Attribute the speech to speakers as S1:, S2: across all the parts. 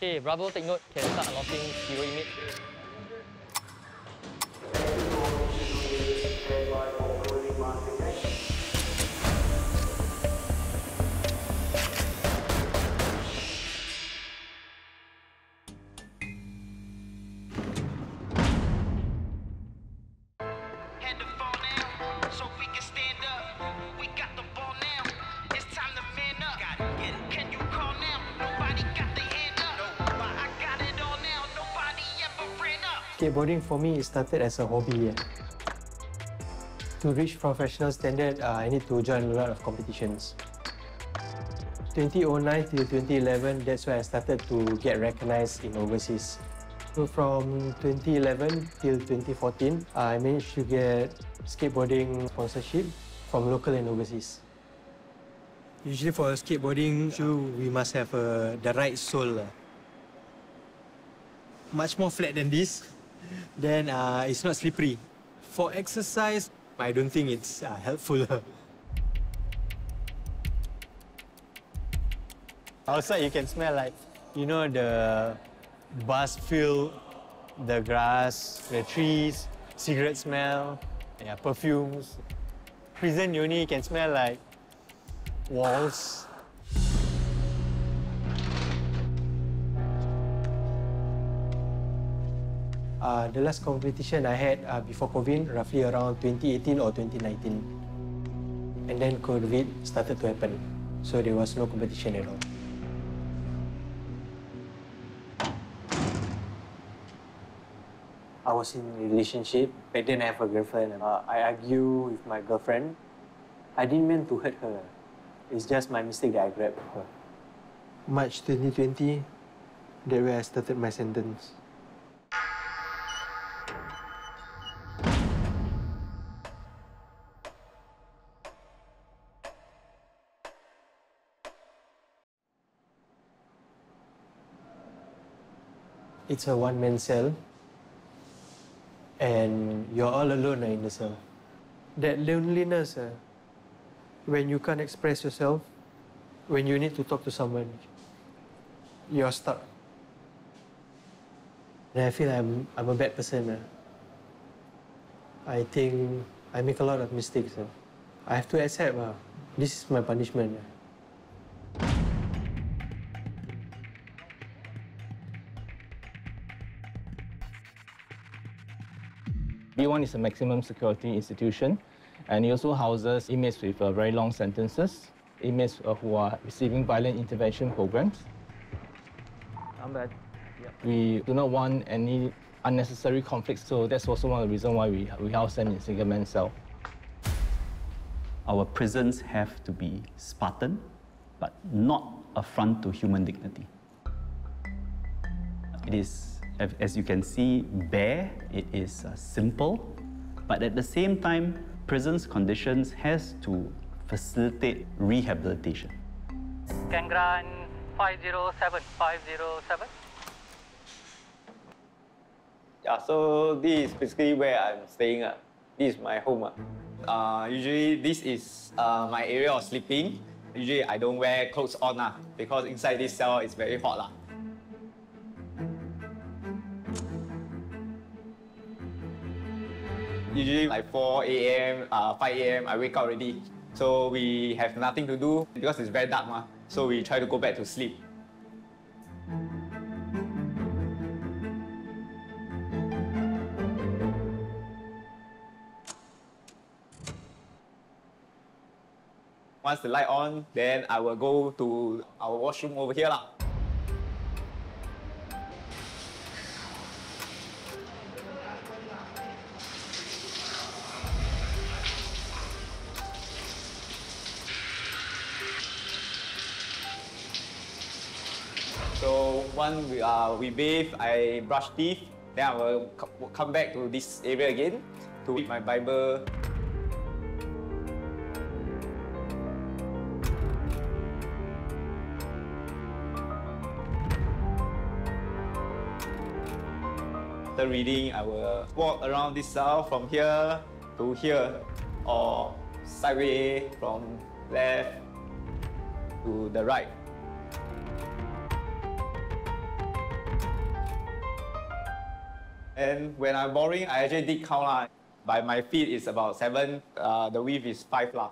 S1: Okay, Bravo, take note. Can start unlocking hero inmate.
S2: Skateboarding for me started as a hobby. To reach professional standard, I need to join a lot of competitions. 2009 till 2011, that's where I started to get recognized in overseas. So from 2011 till 2014, I managed to get skateboarding sponsorship from local and overseas. Usually for a skateboarding shoe, we must have the right sole. Much more flat than this. Then it's not slippery. For exercise, I don't think it's helpful. Outside, you can smell like, you know, the bus field, the grass, the trees, cigarette smell, yeah, perfumes. Prison, you only can smell like walls. The last competition I had before COVID, roughly around 2018 or 2019. And then COVID started to happen, so there was no competition at all. I was in a relationship, I didn't have a girlfriend. I argued with my girlfriend. I didn't mean to hurt her. It's just my mistake that I grabbed her. March 2020, that's where I started my sentence. It's a one-man cell, and you're all alone in the cell. That loneliness, when you can't express yourself, when you need to talk to someone, you're stuck. And I feel I'm a bad person. I think I make a lot of mistakes. I have to accept this is my punishment.
S3: B1 is a maximum security institution, and it also houses inmates with very long sentences, inmates who are receiving violent intervention programs. I'm bad. Yep. We do not want any unnecessary conflicts, so that's also one of the reasons why we house them in single-man cell.
S4: Our prisons have to be Spartan, but not affront to human dignity. It is, as you can see, bare, it is simple, but at the same time, prison's conditions has to facilitate rehabilitation.
S1: Can grant 507.
S5: Yeah, so this is basically where I'm staying. This is my home. Usually this is my area of sleeping. Usually I don't wear clothes on because inside this cell it's very hot. Usually like 4 a.m., 5 a.m. I wake up already. So we have nothing to do because it's very dark. So we try to go back to sleep. Once the light on, then I will go to our washroom over here. So once we bathe, I brush teeth, then I will come back to this area again to read my Bible. After reading, I will walk around this cell from here to here, or sideways from left to the right. And when I'm boring, I actually did count lah. By my feet, it's about 7. The width is 5 lah.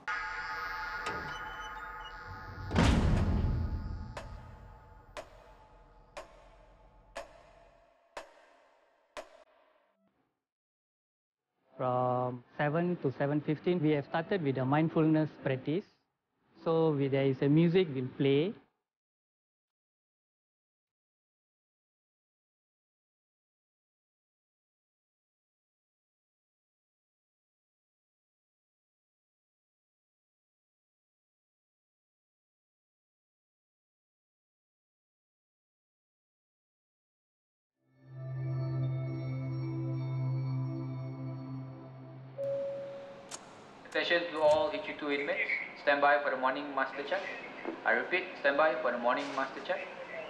S1: From 7 to 7:15, we have started with a mindfulness practice. So there is a music will play.
S6: Attention to all HU2 inmates. Stand by for the morning master check. I repeat, stand by for the morning master check.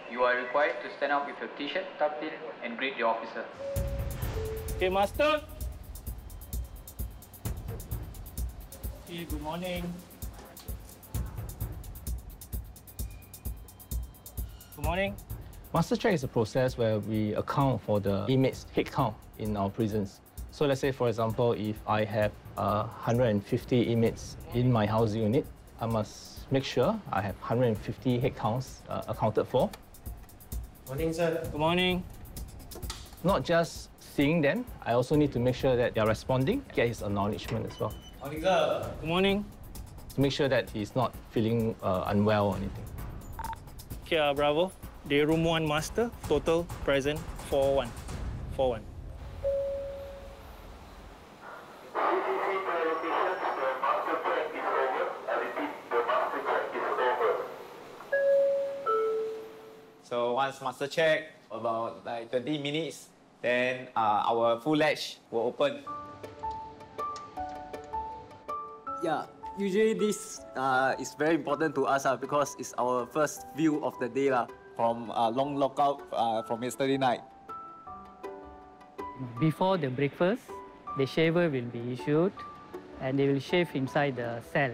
S6: You are required to stand up with your t-shirt tucked in and greet the officer.
S3: Okay, master. Okay, good morning. Good morning. Master check is a process where we account for the inmates' head count in our prisons. So let's say, for example, if I have 150 inmates in my house unit, I must make sure I have 150 head counts accounted for.
S2: Morning, sir.
S3: Good morning. Not just seeing them, I also need to make sure that they are responding, get his acknowledgement as well.
S5: Morning, sir.
S3: Good morning. To make sure that he's not feeling unwell or anything.
S7: Okay, Bravo. Day room 1 master, total present 4-1. 4-1.
S5: So once master check, about like 20 minutes, then our full ledge will open.
S8: Yeah, usually this is very important to us because it's our first view of the day from long lockout from yesterday night.
S1: Before the breakfast, the shaver will be issued and they will shave inside the cell.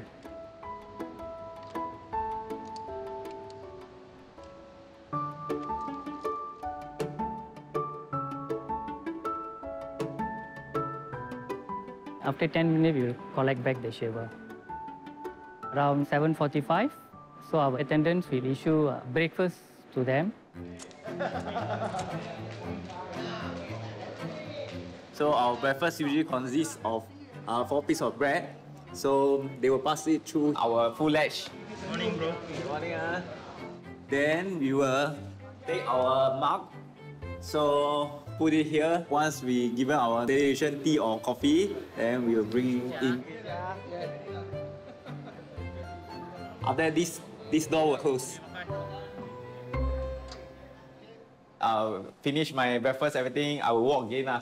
S1: After 10 minutes, we will collect back the shaver. Around 7:45, so our attendants will issue breakfast to them.
S8: So our breakfast usually consists of 4 pieces of bread. So they will pass it through
S5: Our full ledge.
S7: Morning, bro.
S8: Good morning. Then we will take our mug. So put it here. Once we given our delegation tea or coffee, then we will bring it in. After this door will close.
S5: I'll finish my breakfast, everything. I will walk again.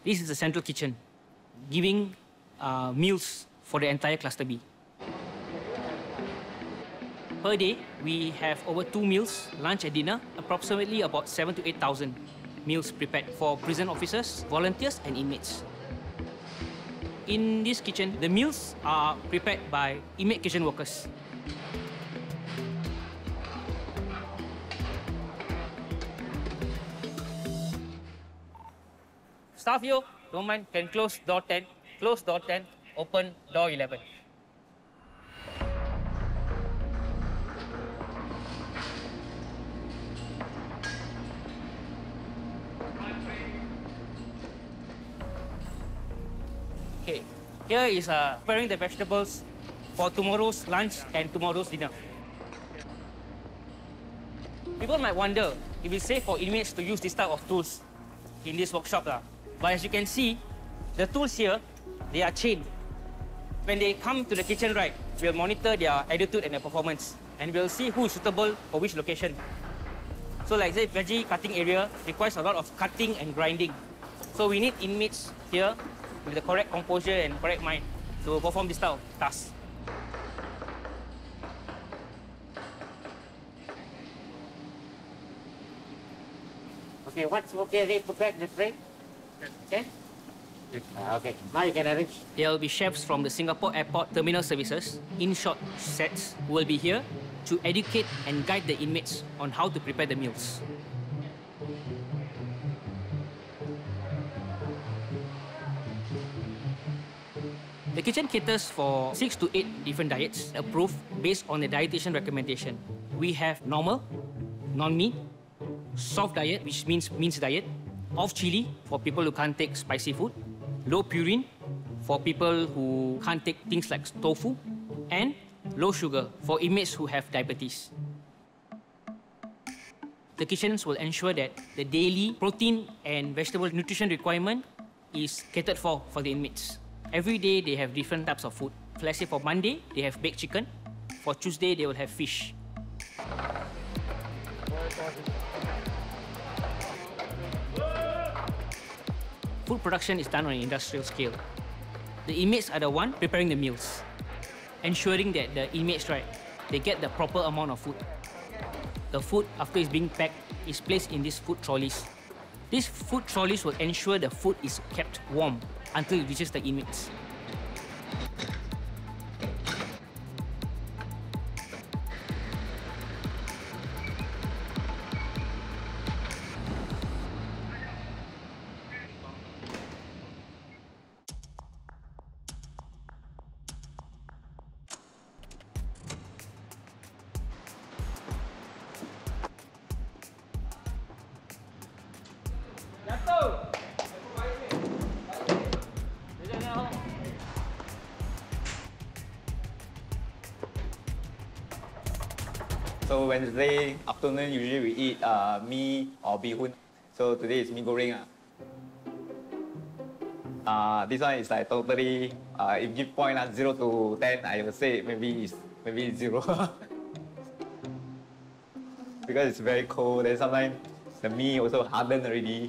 S9: This is the central kitchen, giving meals for the entire cluster B. Per day, we have over 2 meals, lunch and dinner, approximately about 7,000 to 8,000 meals prepared for prison officers, volunteers and inmates. In this kitchen, the meals are prepared by inmate kitchen workers. Staff here, don't mind, can close door 10, close door 10, open door 11. Okay, here is preparing the vegetables for tomorrow's lunch and tomorrow's dinner. People might wonder if it's safe for inmates to use this type of tools in this workshop. But as you can see, the tools here, they are chained. When they come to the kitchen, right, we'll monitor their attitude and their performance, and we'll see who is suitable for which location. So like say, veggie cutting area requires a lot of cutting and grinding. So we need inmates here with the correct composure and correct mind. to perform this type of task.
S10: Okay, what's okay to pack the tray? Okay? Okay, now you can arrange.
S9: There will be chefs from the Singapore Airport Terminal Services in short sets who will be here to educate and guide the inmates on how to prepare the meals. The kitchen caters for 6 to 8 different diets approved based on the dietitian recommendation. We have normal, non-meat, soft diet, which means minced diet, off chili for people who can't take spicy food, low purine for people who can't take things like tofu, and low sugar for inmates who have diabetes. The kitchens will ensure that the daily protein and vegetable nutrition requirement is catered for the inmates. Every day they have different types of food. Let's say for Monday, they have baked chicken. For Tuesday, they will have fish. Food production is done on an industrial scale. The inmates are the one preparing the meals, ensuring that the inmates, they get the proper amount of food. The food, after it's being packed, is placed in these food trolleys. These food trolleys will ensure the food is kept warm until it reaches the inmates.
S5: So Wednesday afternoon, usually we eat mee or bihun. So today is mee goreng. This one is like totally, if give point 0 to 10, I would say maybe 0. Because it's very cold, and sometimes the mee also hardened already.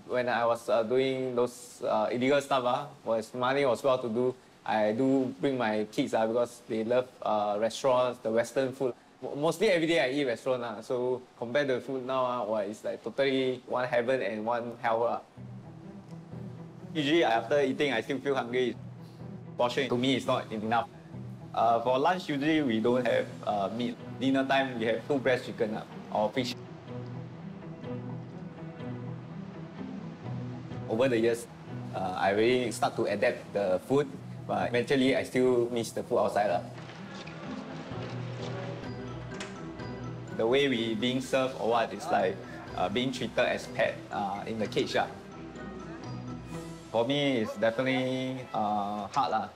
S5: When I was doing those illegal stuff, was money was well to do, I do bring my kids because they love restaurants, the Western food. Mostly every day I eat restaurant. So compared to the food now, it's like totally one heaven and one hell. Usually after eating, I still feel hungry. Portion to me is not enough. For lunch, usually we don't have meat. Dinner time, we have 2 breast chicken or fish. Over the years, I really start to adapt the food, but eventually I still miss the food outside. The way we being served or what is like being treated as pet in the cage. For me, it's definitely hard.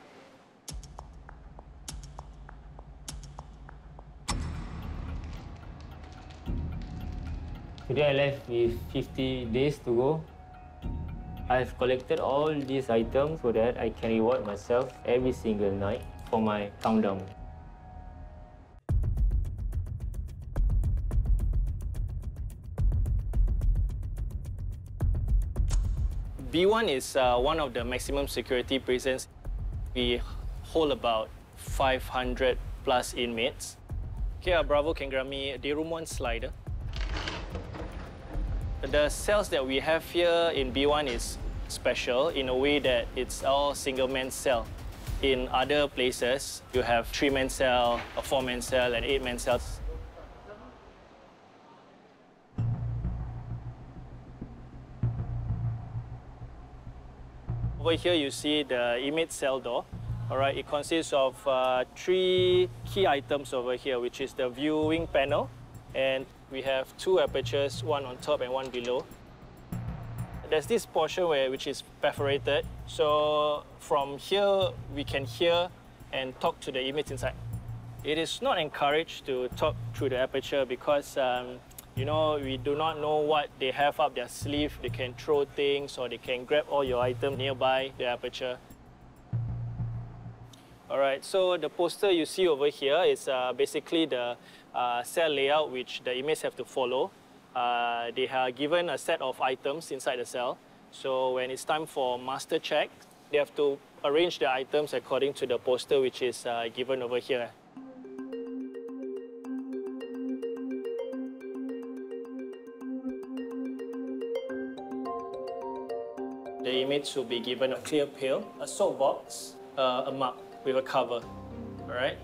S11: Today I left with 50 days to go. I've collected all these items so that I can reward myself every single night for my countdown.
S7: B1 is one of the maximum security prisons. We hold about 500 plus inmates. Here, Bravo can grant me the room 1 slider. The cells that we have here in B1 is special in a way that it's all single-man cell. In other places, you have 3-man cell, a 4-man cell, and 8-man cells. Over here, you see the inmate cell door. All right, it consists of 3 key items over here, which is the viewing panel, and we have 2 apertures, one on top and one below. There's this portion which is perforated, so from here we can hear and talk to the inmates inside. It is not encouraged to talk through the aperture because you know, we do not know what they have up their sleeve. They can throw things or they can grab all your items nearby the aperture. All right, so the poster you see over here is basically the cell layout which the inmates have to follow. They are given a set of items inside the cell. So when it's time for master check, they have to arrange the items according to the poster which is given over here. The inmates will be given a clear pail, a soap box, a mug with a cover. All right?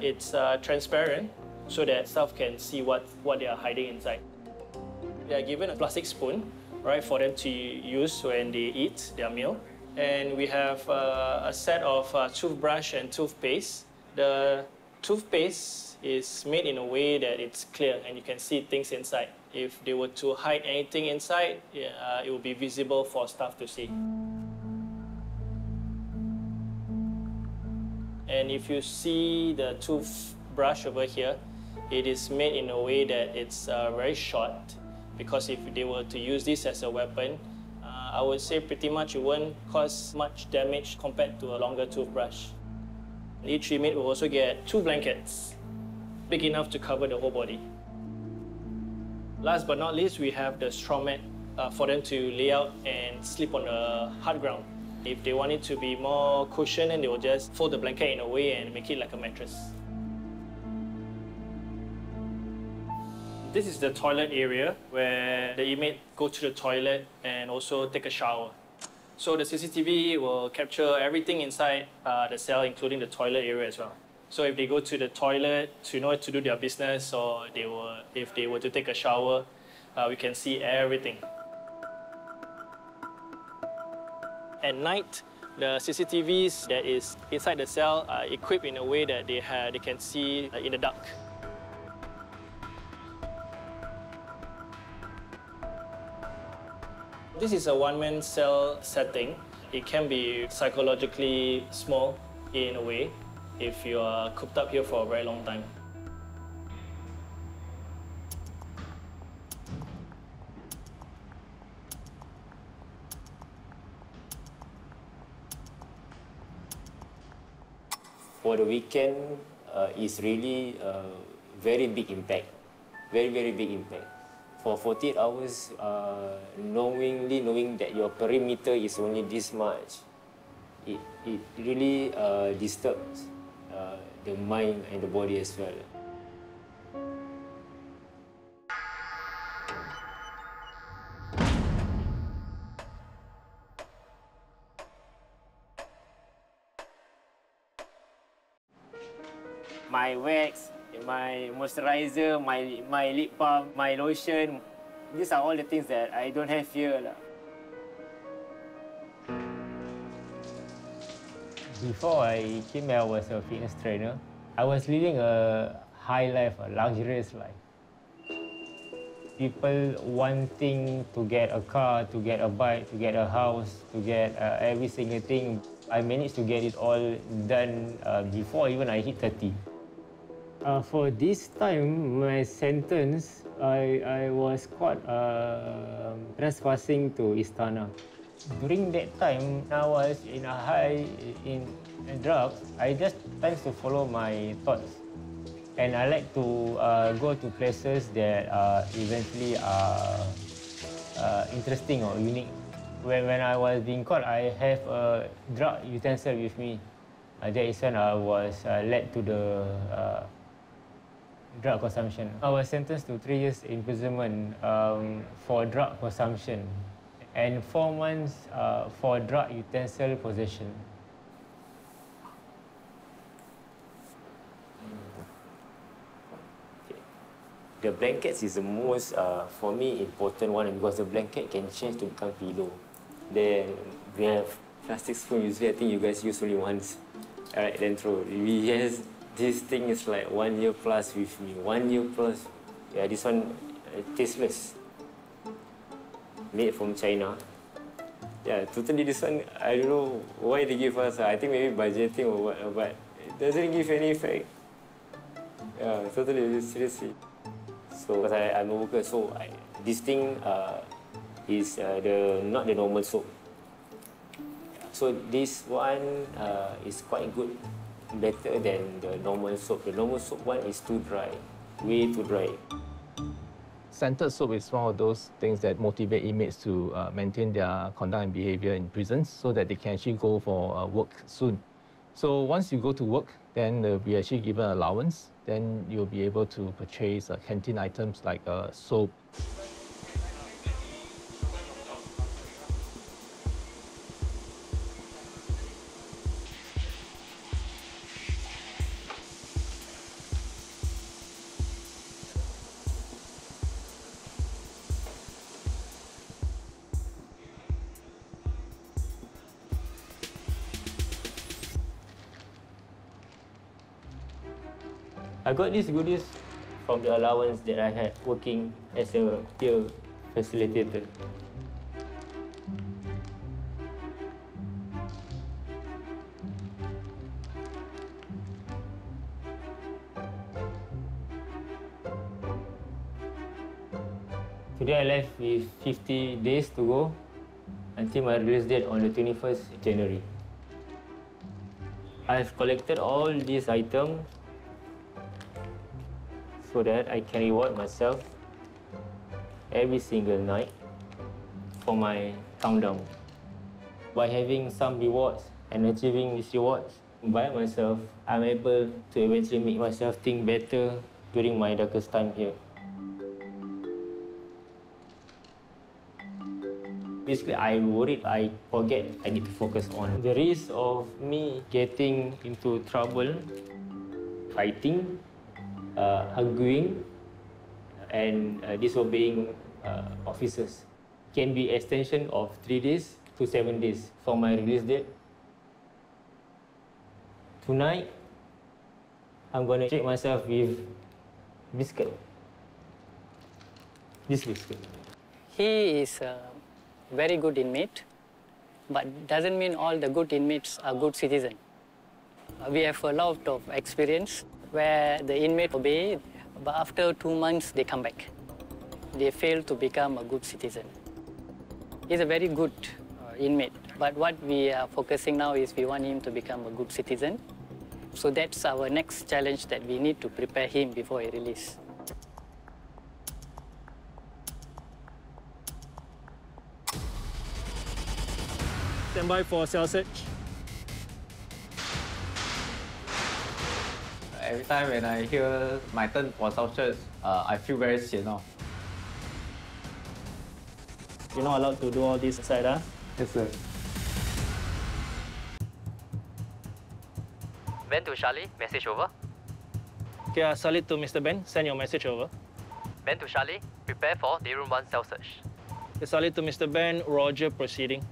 S7: It's transparent so that staff can see what they are hiding inside. They are given a plastic spoon, right, for them to use when they eat their meal. And we have a set of toothbrush and toothpaste. The toothpaste is made in a way that it's clear and you can see things inside. If they were to hide anything inside, it will be visible for staff to see. And if you see the toothbrush over here, it is made in a way that it's very short, because if they were to use this as a weapon, I would say pretty much it won't cause much damage compared to a longer toothbrush. Each inmate will also get 2 blankets, big enough to cover the whole body. Last but not least, we have the straw mat for them to lay out and sleep on the hard ground. If they want it to be more cushioned, then they will just fold the blanket in a way and make it like a mattress. This is the toilet area where the inmate go to the toilet and also take a shower. So the CCTV will capture everything inside the cell, including the toilet area as well. So if they go to the toilet to do their business, or if they were to take a shower, we can see everything. At night, the CCTVs that is inside the cell are equipped in a way that they can see in the dark. This is a one-man cell setting. It can be psychologically small in a way if you are cooped up here for a very long time.
S11: For the weekend, it's really very big impact, very big impact. For 48 hours, knowing that your perimeter is only this much, it really disturbs the mind and the body as well. My wax, my moisturizer, my lip balm, my lotion, these are all the things that I don't have here. Before I came here, I was a fitness trainer. I was living a high life, a luxurious life. People wanting to get a car, to get a bike, to get a house, to get every single thing. I managed to get it all done before even I hit 30. For this time, my sentence, I was caught trespassing to Istana. During that time, I was in a high in drugs. I just tend to follow my thoughts, and I like to go to places that eventually are interesting or unique. When I was being caught, I have a drug utensil with me. That is when I was led to the drug consumption. I was sentenced to 3 years imprisonment for drug consumption and 4 months for drug utensil possession. The blankets is the most, for me, important one because the blanket can change to become pillow. Then we have plastic spoon. Usually, I think you guys use only once. All right, then throw. This thing is like 1 year plus with me. 1 year plus. Yeah, this one tasteless. Made from China. Yeah, totally this one, I don't know why they give us. I think maybe budgeting or what, but it doesn't give any effect. Yeah, totally, seriously. So, because I'm a worker, so this thing is not the normal soap. So this one is quite good, better than the normal soap. The normal soap one is too dry, way too dry.
S3: Scented soap is one of those things that motivate inmates to maintain their conduct and behavior in prisons so that they can actually go for work soon. So once you go to work, then they'll be actually given allowance. Then you'll be able to purchase canteen items like soap.
S11: I got these goodies from the allowance that I had working as a peer facilitator. Today I left with 50 days to go until my release date on the 21st January. I've collected all these items so that I can reward myself every single night for my countdown. By having some rewards and achieving these rewards by myself, I'm able to eventually make myself think better during my darkest time here. Basically, I worried I forget I need to focus on the risk of me getting into trouble, fighting, arguing, and disobeying officers. Can be extension of 3 days to 7 days from my release date. Tonight, I'm going to treat myself with biscuit. This biscuit.
S1: He is a very good inmate, but doesn't mean all the good inmates are good citizens. We have a lot of experience where the inmate obey, but after 2 months they come back. They fail to become a good citizen. He's a very good inmate, but what we are focusing now is we want him to become a good citizen. So that's our next challenge that we need to prepare him before he release.
S7: Stand by for cell search.
S5: Every time when I hear my turn for cell search, I feel very sian.
S7: You're not allowed to do all this inside, huh?
S2: Yes, sir.
S12: Ben to Charlie, message over.
S7: Okay, Charlie to Mr. Ben, send your message over.
S12: Ben to Charlie, prepare for day room 1 cell search.
S7: Okay, Charlie to Mr. Ben, Roger, proceeding.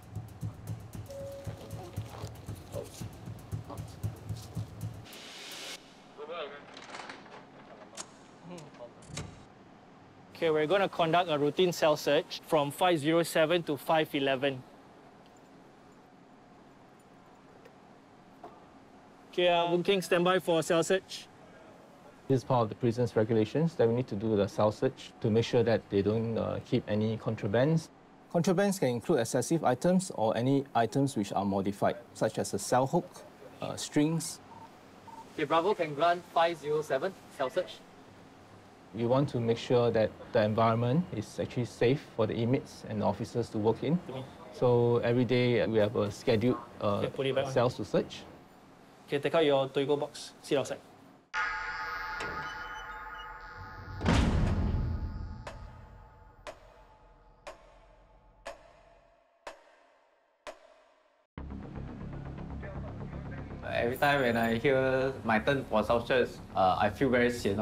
S7: Okay, we're going to conduct a routine cell search from 507 to 511. Okay, Boon Keng, stand by for cell search.
S3: This is part of the prison's regulations that we need to do the cell search to make sure that they don't keep any contrabands. Contrabands can include excessive items or any items which are modified, such as a cell hook, strings.
S12: Okay, Bravo can grant 507 cell search.
S3: We want to make sure that the environment is actually safe for the inmates and the officers to work in. So every day we have a scheduled cells to search.
S7: Okay, take out your Toigo box. Sit outside.
S5: Every time when I hear my turn for cell search, I feel very sian.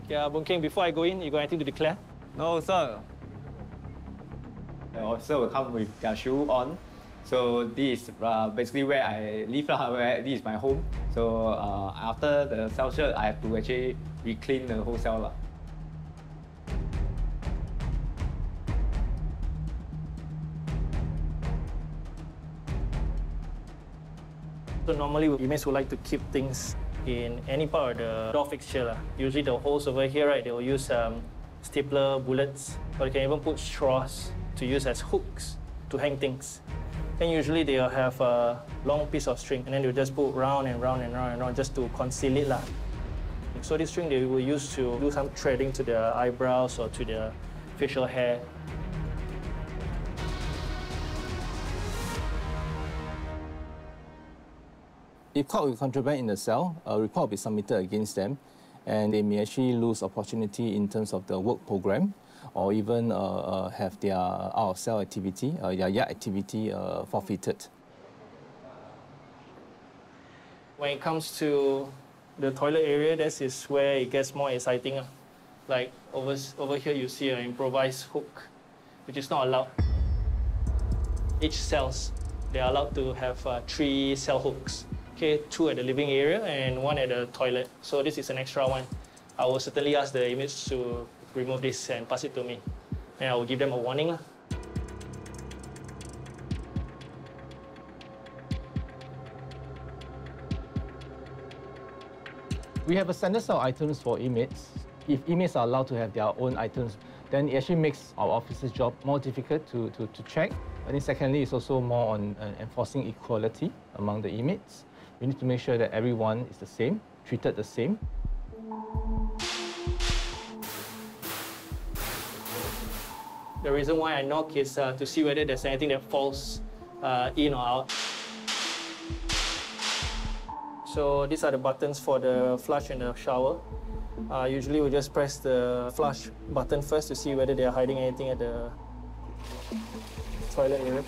S7: Okay, Boon Keng, before I go in, you got anything to declare?
S5: No, sir. The officer will come with their shoe on. So this is basically where I live, where this is my home. So after the cell search, I have to actually re-clean the whole cell.
S7: So normally inmates would like to keep things in any part of the door fixture. Usually the holes over here, right, they will use stapler bullets, or they can even put straws to use as hooks to hang things. Then usually they'll have a long piece of string and then they'll just put round and round and round and round just to conceal it. So this string they will use to do some threading to their eyebrows or to their facial hair.
S3: If caught with contraband in the cell, a report will be submitted against them, and they may actually lose opportunity in terms of the work program, or even have their out-of-cell activity, their yard activity forfeited.
S7: When it comes to the toilet area, this is where it gets more exciting. Like over here, you see an improvised hook, which is not allowed. Each cells, they are allowed to have 3 cell hooks. Okay, 2 at the living area and 1 at the toilet. So this is an extra one. I will certainly ask the inmates to remove this and pass it to me. And I will give them a warning.
S3: We have a standard set of items for inmates. If inmates are allowed to have their own items, then it actually makes our officers' job more difficult to check. And then secondly, it's also more on enforcing equality among the inmates. We need to make sure that everyone is the same, treated the same.
S7: The reason why I knock is to see whether there's anything that falls in or out. So these are the buttons for the flush and the shower. Usually we just press the flush button first to see whether they are hiding anything at the toilet area.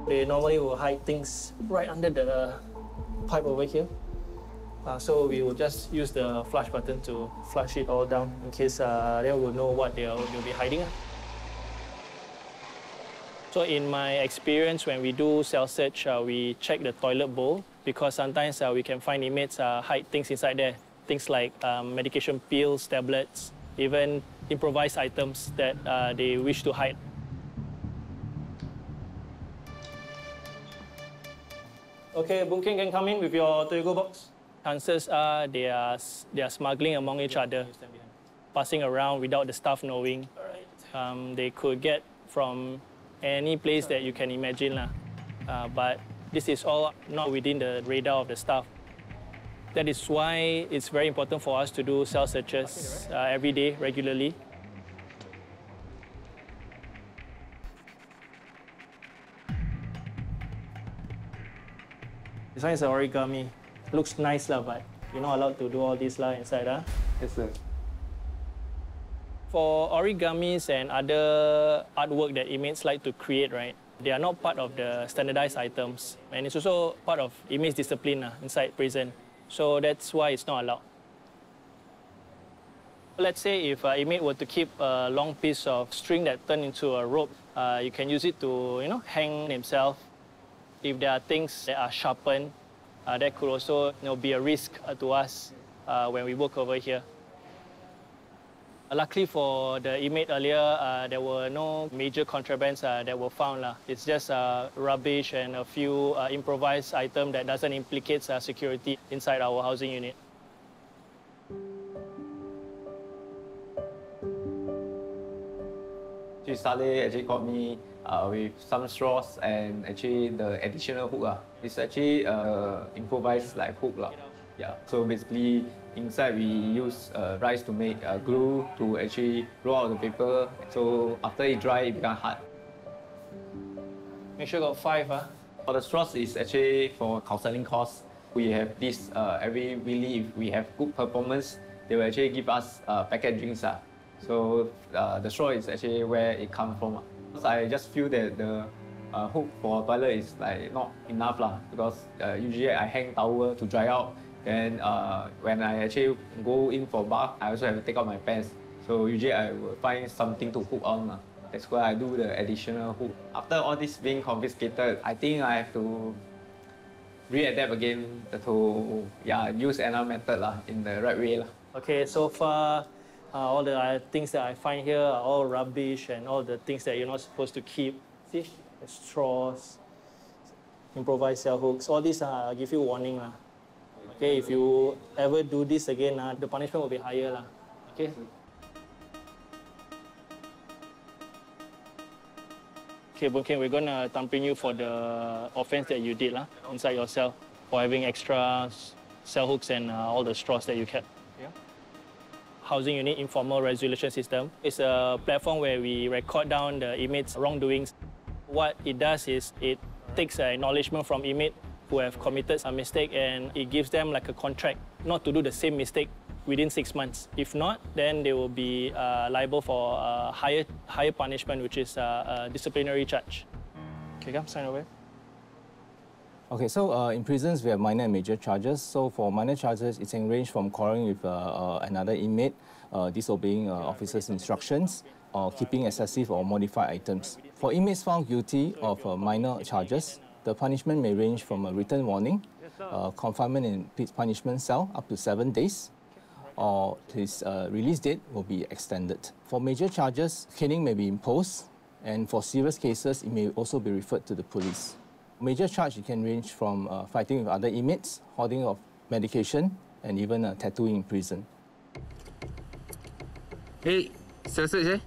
S7: They normally will hide things right under the pipe over here. So we will just use the flush button to flush it all down in case they will know what they'll be hiding. So in my experience, when we do cell search, we check the toilet bowl because sometimes we can find inmates hide things inside there. Things like medication pills, tablets, even improvised items that they wish to hide. Okay, Boon Keng can come in with your to-go box. Chances are they are smuggling among each other, passing around without the staff knowing. They could get from any place that you can imagine. But this is all not within the radar of the staff. That is why it's very important for us to do cell searches every day, regularly. This one is an origami. Looks nice, but you're not allowed to do all this inside.
S5: Yes, sir.
S7: For origamis and other artwork that inmates like to create, right, they are not part of the standardized items. And it's also part of inmates' discipline inside prison. So that's why it's not allowed. Let's say if an inmate were to keep a long piece of string that turned into a rope, you can use it to, hang himself. If there are things that are sharpened, that could also be a risk to us when we work over here. Luckily for the inmate earlier, there were no major contrabands that were found. It's just rubbish and a few improvised items that doesn't implicate security inside our housing unit.
S5: Saleh actually caught me with some straws and actually the additional hook. It's actually improvised hook. Yeah. So basically, inside we use rice to make glue to actually roll out the paper. So after it dry, it becomes hard.
S7: Make sure you got 5.
S5: For the straws, is actually for counseling costs. We have this every weekly. If we have good performance, they will actually give us packet drinks. So the straw is actually where it comes from. I just feel that the hook for toilet is not enough because usually I hang towel to dry out. Then when I actually go in for bath, I also have to take out my pants. So usually I will find something to hook on. That's why I do the additional hook. After all this being confiscated, I think I have to readapt again to use another method in the right way.
S7: Okay, so far all the things that I find here are all rubbish and all the things that you're not supposed to keep. See, the straws, improvised cell hooks, all these I'll give you a warning. Okay, if you ever do this again, the punishment will be higher. Okay. Okay, Boon Keng, we're going to thumbprint you for the offense that you did inside your cell for having extra cell hooks and all the straws that you kept. Yeah. housing unit informal resolution system. It's a platform where we record down the inmates' wrongdoings. What it does is it takes an acknowledgement from inmate who have committed a mistake, and it gives them like a contract not to do the same mistake within 6 months. If not, then they will be liable for higher punishment, which is a disciplinary charge. Okay, come sign away.
S3: Okay, so in prisons, we have minor and major charges. So for minor charges, it can range from quarreling with another inmate, disobeying officers' instructions, or keeping excessive or modified items. For inmates found guilty of minor charges, the punishment may range from a written warning, confinement in punishment cell up to 7 days, or his release date will be extended. For major charges, caning may be imposed, and for serious cases, it may also be referred to the police. Major charge can range from fighting with other inmates, hoarding of medication, and even tattooing in prison.
S9: Hey, cell search eh?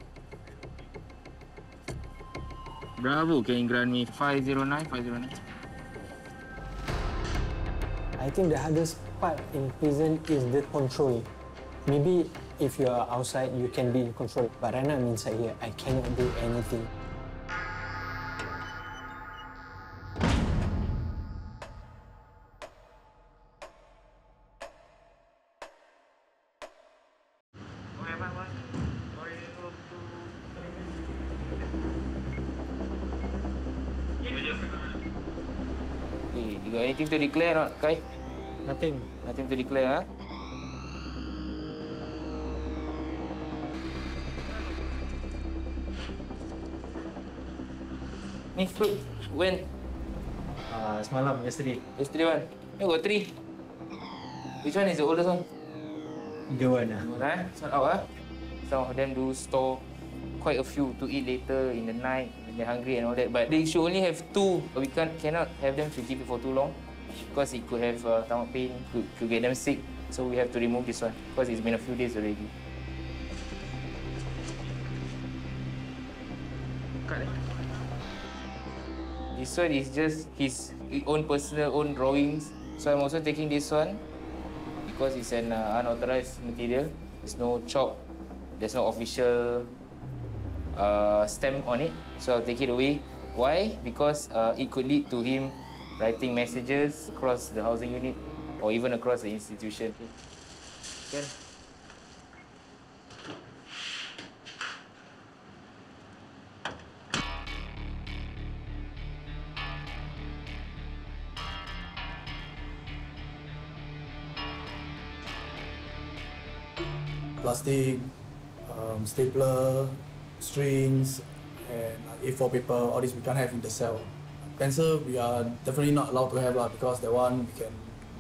S9: Bravo, can you grant me 509, 509?
S2: I think the hardest part in prison is the control. Maybe if you are outside, you can be in control. But right now I'm inside here, I cannot do anything.
S9: Hey, you got anything to declare or not, Khai?
S2: Nothing.
S9: Nothing to declare, huh? Ni fruit, when?
S2: Semalam, yesterday.
S9: Yesterday one. You got 3. Which one is the oldest one?
S2: The one.
S9: Right? It's not out, huh? Some of them do store quite a few to eat later in the night when they're hungry and all that. But they should only have 2. We cannot have them to keep it for too long because it could have stomach pain, could get them sick. So we have to remove this one because it's been a few days already. This one is just his own personal own drawings. So I'm also taking this one because it's an unauthorized material. There's no chalk, there's no official stamp on it. So I'll take it away. Why? Because it could lead to him writing messages across the housing unit or even across the institution. Okay.
S13: Plastic, stapler, strings, and A4 paper, all this we can't have in the cell. Pencil, we are definitely not allowed to have because that one we can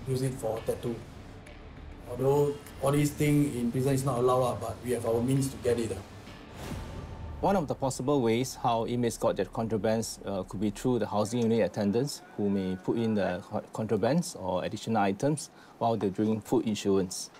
S13: use it for tattoo. Although all these things in prison is not allowed, but we have our means to get it.
S3: One of the possible ways how inmates got their contrabands could be through the housing unit attendants who may put in the contrabands or additional items while they're doing food issuance.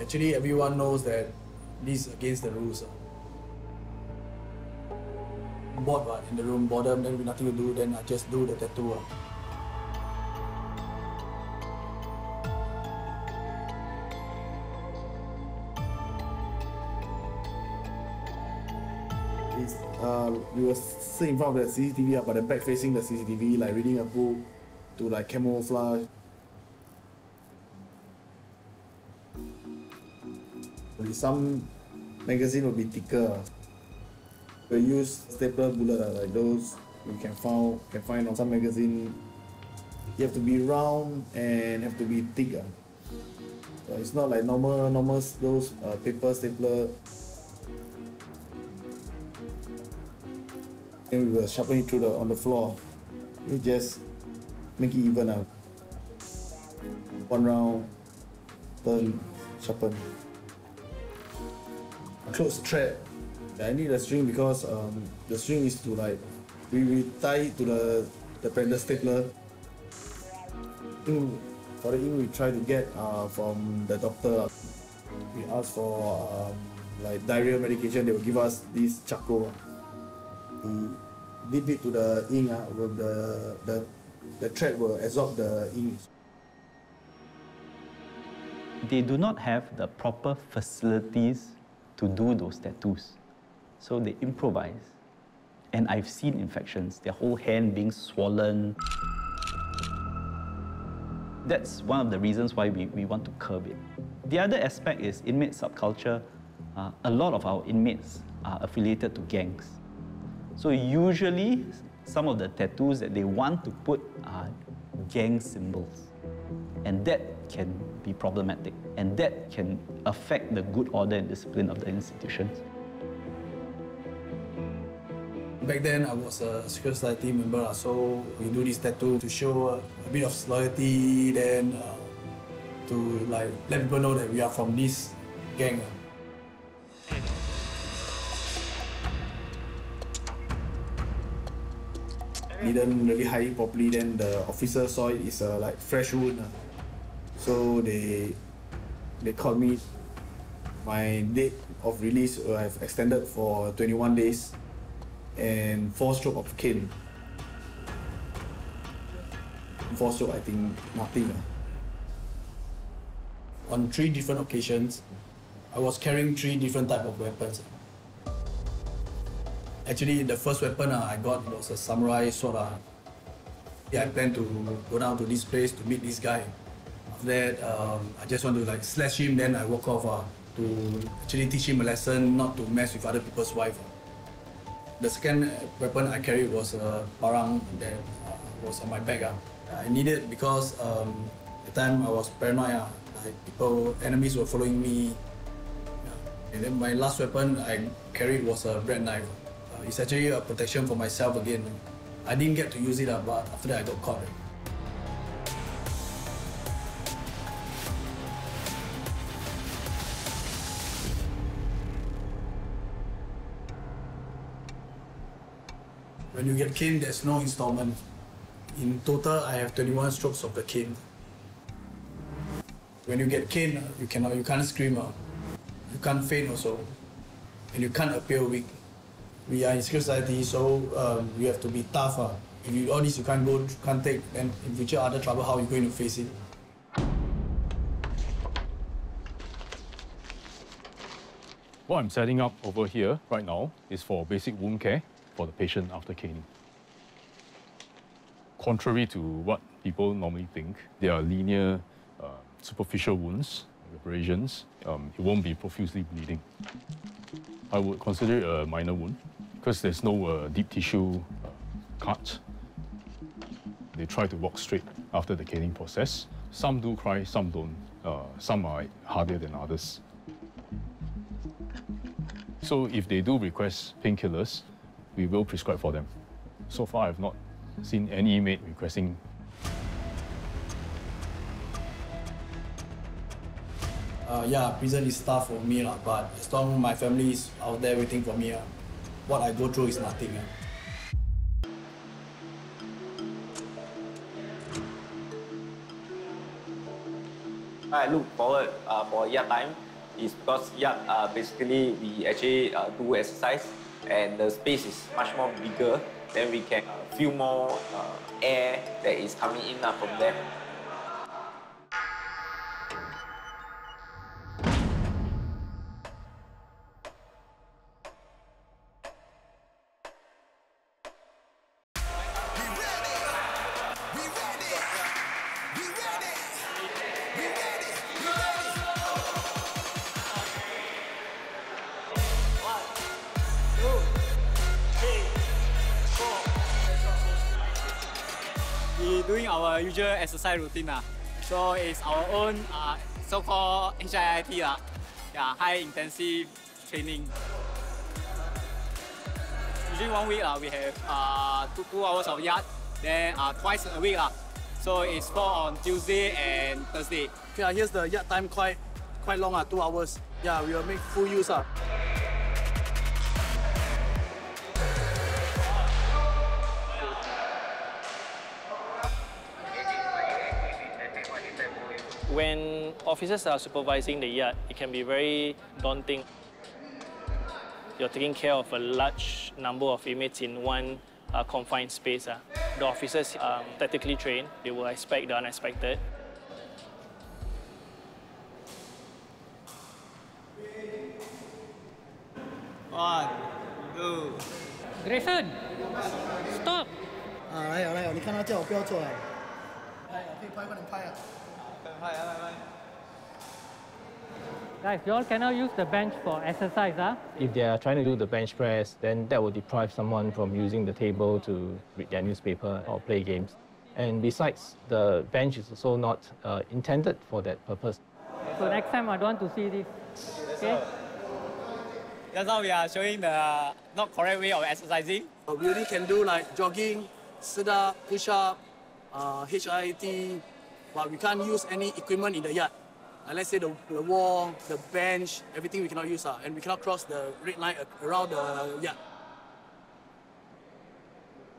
S13: Actually, everyone knows that this is against the rules. Bored in the room, boredom, then with nothing to do, then I just do the tattoo. We were sitting in front of the CCTV, but the back facing the CCTV, like reading a book to like camouflage. Some magazine will be thicker. We use stapler bullet like those you can find on some magazine. You have to be round and have to be thick. It's not like normal those paper stapler. And we will sharpen it through on the floor. We just make it even out. One round, turn, sharpen. Close thread. I need a string because the string is to like we tie it to the printer stapler. For the ink, we try to get from the doctor. We ask for like diarrhea medication. They will give us this charcoal. We dip it to the ink. With the thread will absorb the ink.
S4: They do not have the proper facilities to do those tattoos. So they improvise. And I've seen infections, their whole hand being swollen. That's one of the reasons why we want to curb it. The other aspect is inmate subculture. A lot of our inmates are affiliated to gangs. So usually, some of the tattoos that they want to put are gang symbols. And that can be problematic. And that can affect the good order and discipline of the institutions.
S13: Back then, I was a secret society member, so we do this tattoo to show a bit of loyalty, then to like let people know that we are from this gang. Didn't really hide it properly, then the officer saw it is a like fresh wound. So they called me. My date of release will have extended for 21 days and 4 strokes of cane. 4 strokes, I think nothing. On 3 different occasions, I was carrying 3 different types of weapons. Actually, the first weapon I got was a samurai sword. I planned to go down to this place to meet this guy. After that, I just want to like slash him, then I walk off to actually teach him a lesson not to mess with other people's wife. The second weapon I carried was a parang that was on my back. I needed it because at the time I was paranoid. Like enemies were following me. And then my last weapon I carried was a bread knife. It's actually a protection for myself again. I didn't get to use it, but after that I got caught. When you get caned, there's no installment. In total, I have 21 strokes of the cane. When you get caned, you can't scream, you can't faint also, and you can't appear weak. We are in secret society, so you have to be tough. If you all this you can't take, then in future other trouble, how are you going to face it?
S14: What I'm setting up over here right now is for basic wound care for the patient after caning. Contrary to what people normally think, they are linear, superficial wounds, abrasions. It won't be profusely bleeding. I would consider it a minor wound because there's no deep tissue cut. They try to walk straight after the caning process. Some do cry, some don't. Some are harder than others. So if they do request painkillers, we will prescribe for them. So far, I've not seen any inmate requesting.
S13: Yeah, prison is tough for me, but as long as my family is out there waiting for me, what I go through is nothing.
S5: I look forward for yard time is because yard basically we actually do exercise and the space is much more bigger. Then we can feel more air that is coming in from there.
S15: We're doing our usual exercise routine. So it's our own so-called HIIT, high intensive training. Usually 1 week we have 2 hours of yard, then twice a week. So it's 4 on Tuesday and Thursday.
S13: Okay, here's the yard time quite long, 2 hours. Yeah, we will make full use.
S7: When officers are supervising the yard, it can be very daunting. You're taking care of a large number of inmates in one confined space. The officers are tactically trained. They will expect the unexpected.
S15: One, two.
S9: Graceson, stop.
S13: 来了，你看他叫我不要做啊。可以拍，快点拍啊！
S1: Guys, you all cannot use the bench for exercise, huh?
S3: If they are trying to do the bench press, then that will deprive someone from using the table to read their newspaper or play games. And besides, the bench is also not intended for that purpose.
S1: So next time I don't want to see this. Okay?
S15: Just now we are showing the not correct way of exercising.
S13: We only can do like jogging, sit up, push up, HIIT, but we can't use any equipment in the yard. Let's say the wall, the bench, everything we cannot use, and we cannot cross the red line around the yard.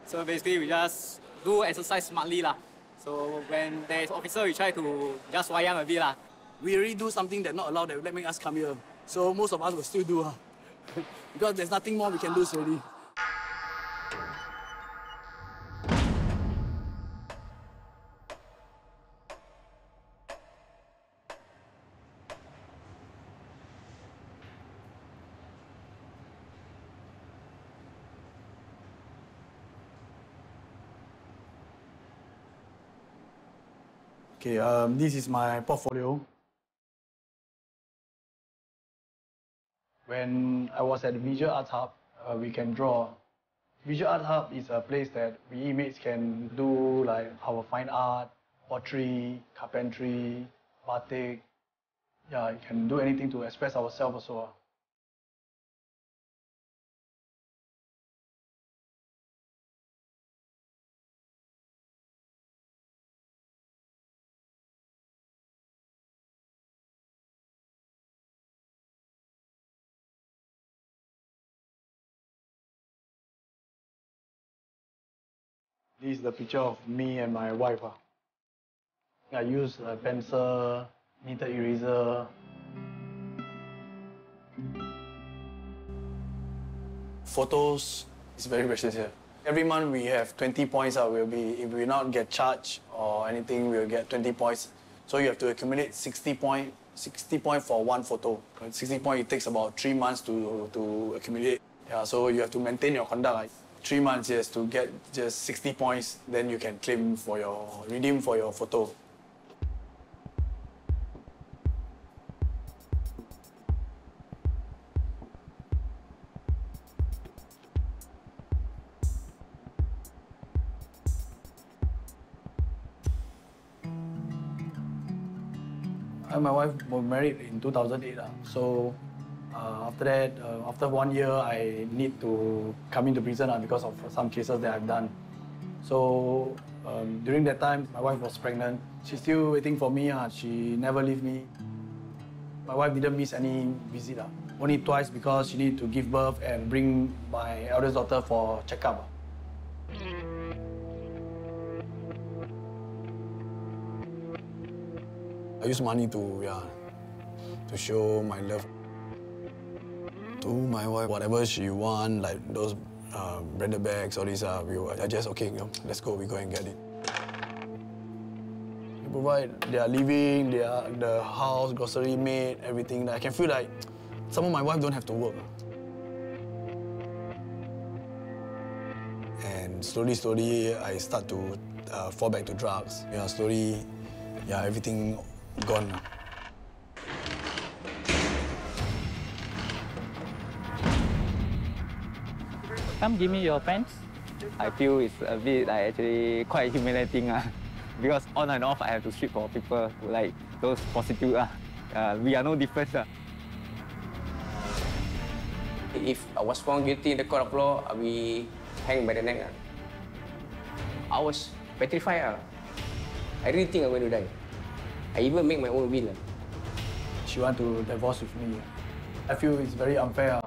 S15: So basically we just do exercise smartly lah. So when there is officer, we try to just wayang a bit lah.
S13: We already do something that not allowed, that make us come here. So most of us will still do, because there's nothing more we can do already. Okay, this is my portfolio. When I was at the Visual Arts Hub, we can draw. Visual Arts Hub is a place that we inmates can do like our fine art, pottery, carpentry, batik. Yeah, you can do anything to express ourselves also. This is the picture of me and my wife. I use a pencil, knitted eraser. Photos is very precious here. Every month we have 20 points. If we not get charged or anything, we'll get 20 points. So you have to accumulate 60 points for one photo. 60 points, it takes about 3 months to accumulate. Yeah, so you have to maintain your conduct. Like 3 months, yes, to get just 60 points, then you can redeem for your photo. I and my wife were married in 2008. So after that, after 1 year, I need to come into prison because of some cases that I've done. So during that time, my wife was pregnant. She's still waiting for me. She never leave me. My wife didn't miss any visit. Only twice because she needed to give birth and bring my eldest daughter for checkup. I use money to show my love to my wife. Whatever she want, like those branded bags, all these, I just okay, let's go. We go and get it. They provide their living, the house, grocery maid, everything. I can feel like some of my wife don't have to work. And slowly, I start to fall back to drugs. Slowly, everything gone.
S1: Come give me your pants.
S5: I feel it's a bit actually quite humiliating because on and off I have to strip for people like those prostitutes. We are no different.
S10: If I was found guilty in the court of law, I'll be hanged by the neck. I was petrified. I really think I'm going to die. I even make my own will.
S13: She wants to divorce with me. I feel it's very unfair.